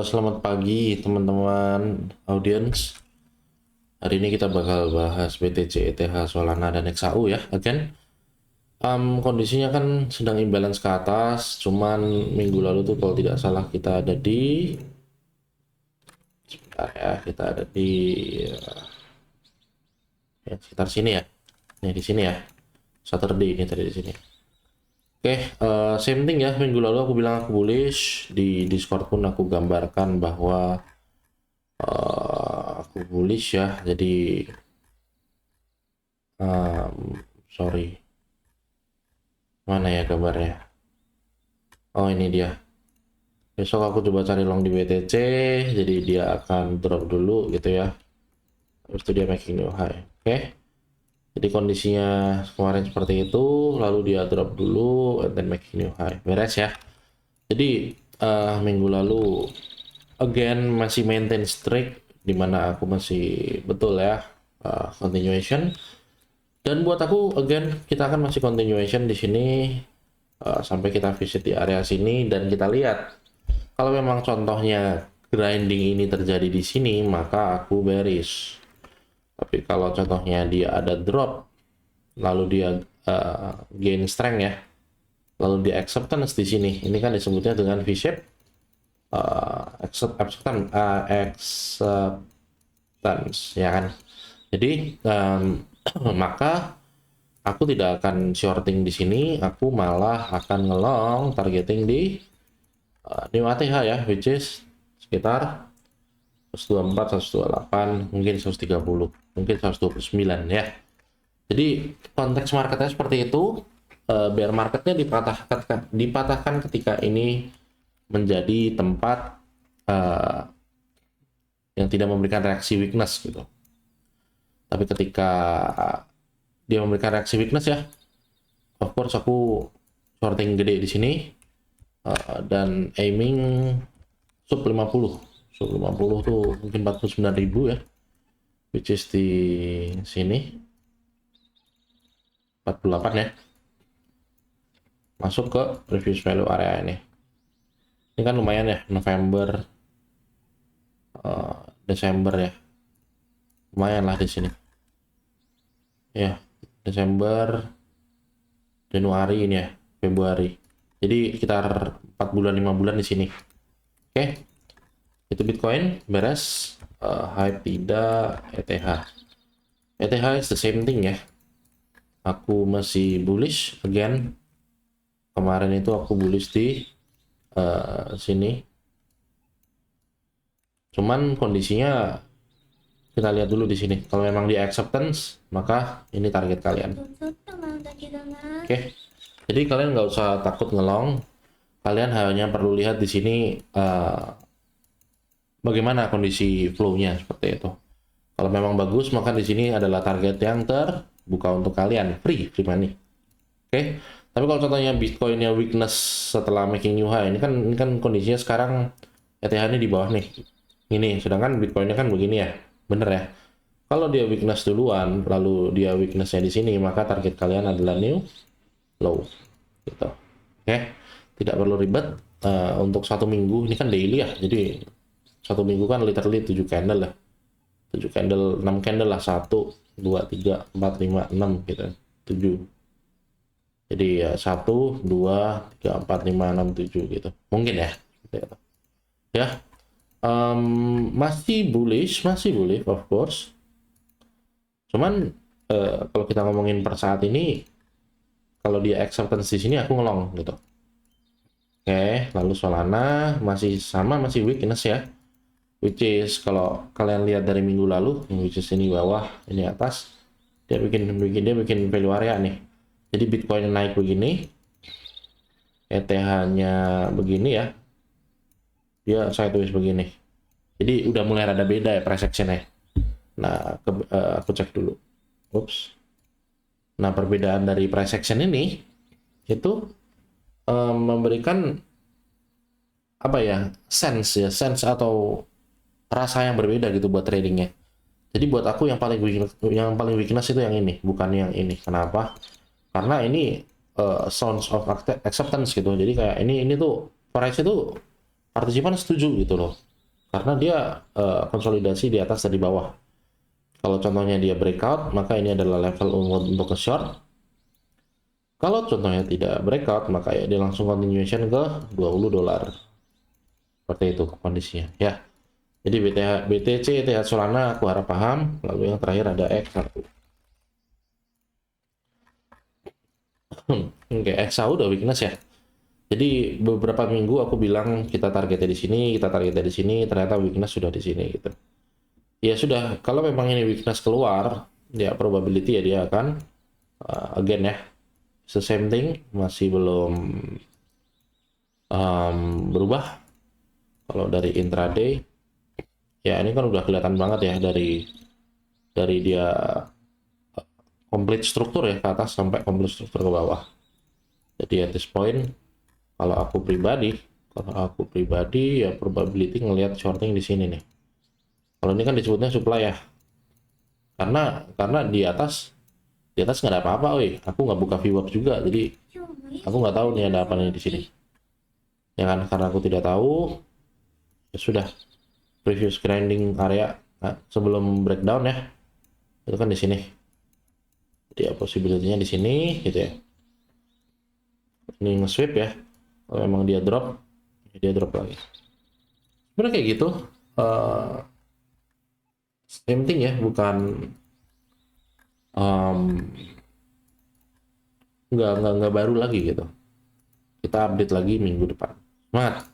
Selamat pagi teman-teman audiens. Hari ini kita bakal bahas BTC, ETH, Solana, dan XAU ya. Again, kondisinya kan sedang imbalance ke atas. Cuman minggu lalu tuh kalau tidak salah kita ada di, sebentar ya, kita ada di sekitar sini ya. Nih di sini ya. Saturday ini tadi di sini. Oke, same thing ya. Minggu lalu aku bilang aku bullish. Di Discord pun aku gambarkan bahwa aku bullish ya. Jadi sorry, mana ya gambarnya? Oh ini dia. Besok aku coba cari long di BTC, jadi dia akan drop dulu gitu ya. Habis itu dia making new high. Oke. Jadi kondisinya kemarin seperti itu, lalu dia drop dulu, and then making new high. Beres ya. Jadi minggu lalu again masih maintain streak, dimana aku masih betul ya continuation. Dan buat aku again kita akan masih continuation di sini sampai kita visit di area sini dan kita lihat kalau memang contohnya grinding ini terjadi di sini maka aku bearish. Tapi kalau contohnya dia ada drop lalu dia gain strength ya, lalu dia acceptance di sini, ini kan disebutnya dengan V-shape acceptance ya kan. Jadi maka aku tidak akan shorting di sini, aku malah akan ngelong targeting di new ATH ya, which is sekitar 124, 128, mungkin 130, mungkin 129 ya. Jadi konteks marketnya seperti itu. Bear marketnya dipatahkan ketika ini menjadi tempat yang tidak memberikan reaksi weakness gitu. Tapi ketika dia memberikan reaksi weakness ya, of course aku shorting gede di sini dan aiming sub 50. Sub 50 tuh mungkin 49.000 ya, which is di sini 48 ya, masuk ke previous value area ini. Ini kan lumayan ya, November Desember ya, lumayan lah di sini ya. Desember, Januari ini ya, Februari. Jadi sekitar 4 bulan 5 bulan di sini. Oke. Itu Bitcoin beres. Hype tidak. ETH is the same thing ya. Aku masih bullish again. Kemarin itu aku bullish di sini. Cuman kondisinya kita lihat dulu di sini. Kalau memang di acceptance, maka ini target kalian. Oke. Jadi kalian nggak usah takut ngelong. Kalian hanya perlu lihat di sini bagaimana kondisi flow-nya seperti itu. Kalau memang bagus, maka di sini adalah target yang terbuka untuk kalian, free money. Oke. Tapi kalau contohnya Bitcoin-nya weakness setelah making new high, ini kan kondisinya sekarang ETH ini di bawah nih. Ini, sedangkan Bitcoin-nya kan begini ya. Bener ya. Kalau dia weakness duluan, lalu dia weakness-nya di sini, maka target kalian adalah new low. Gitu. Oke. Tidak perlu ribet. Untuk 1 minggu, ini kan daily ya. Jadi 1 minggu kan literally 7 candle ya. 7 candle, 6 candle lah. 1, 2, 3, 4, 5, 6 gitu. 7. Jadi ya 1, 2, 3, 4, 5, 6, 7 gitu. Mungkin ya. Ya. Masih bullish of course. Cuman kalau kita ngomongin per saat ini, kalau dia acceptance di sini aku ngelong gitu. Oke, lalu Solana masih sama, masih weakness ya. Which is kalau kalian lihat dari minggu lalu, which is ini bawah, ini atas, dia bikin value area nih. Jadi Bitcoin naik begini, ETH-nya begini ya, dia sideways begini. Jadi udah mulai rada beda ya price action-nya. Nah, aku cek dulu. Oops. Nah, perbedaan dari price action ini itu memberikan apa ya, sense atau rasa yang berbeda gitu buat tradingnya. Jadi buat aku yang paling weakness itu yang ini, bukan yang ini. Kenapa? Karena ini sounds of acceptance gitu. Jadi kayak ini tuh price itu partisipan setuju gitu loh, karena dia konsolidasi di atas dan di bawah. Kalau contohnya dia breakout, maka ini adalah level untuk ke short. Kalau contohnya tidak breakout, maka ya dia langsung continuation ke 20 dolar. Seperti itu kondisinya ya. Jadi BTC, ETH Solana aku harap paham. Lalu yang terakhir ada X1. Oke, XAU udah weakness ya. Jadi beberapa minggu aku bilang kita targetnya di sini, kita targetnya di sini, ternyata weakness sudah di sini gitu. Ya sudah, kalau memang ini weakness keluar, ya probability ya dia akan again ya, it's the same thing, masih belum berubah. Kalau dari intraday, ya ini kan udah kelihatan banget ya dari dia complete struktur ya ke atas sampai complete struktur ke bawah. Jadi at this point, kalau aku pribadi ya probability ngelihat shorting di sini nih. Kalau ini kan disebutnya supply ya, karena di atas nggak ada apa-apa, woi. Aku nggak buka VWAP juga, jadi aku nggak tahu nih ada apa nih di sini. Ya kan, karena aku tidak tahu, ya sudah. Previous grinding area sebelum breakdown ya, itu kan di sini. Jadi ya possibility-nya di sini gitu ya. Ini nge-sweep ya. Kalau memang dia drop, ya dia drop lagi. Sebenarnya kayak gitu. Uh, Same thing ya, bukan um, nggak baru lagi gitu. Kita update lagi minggu depan. Semangat!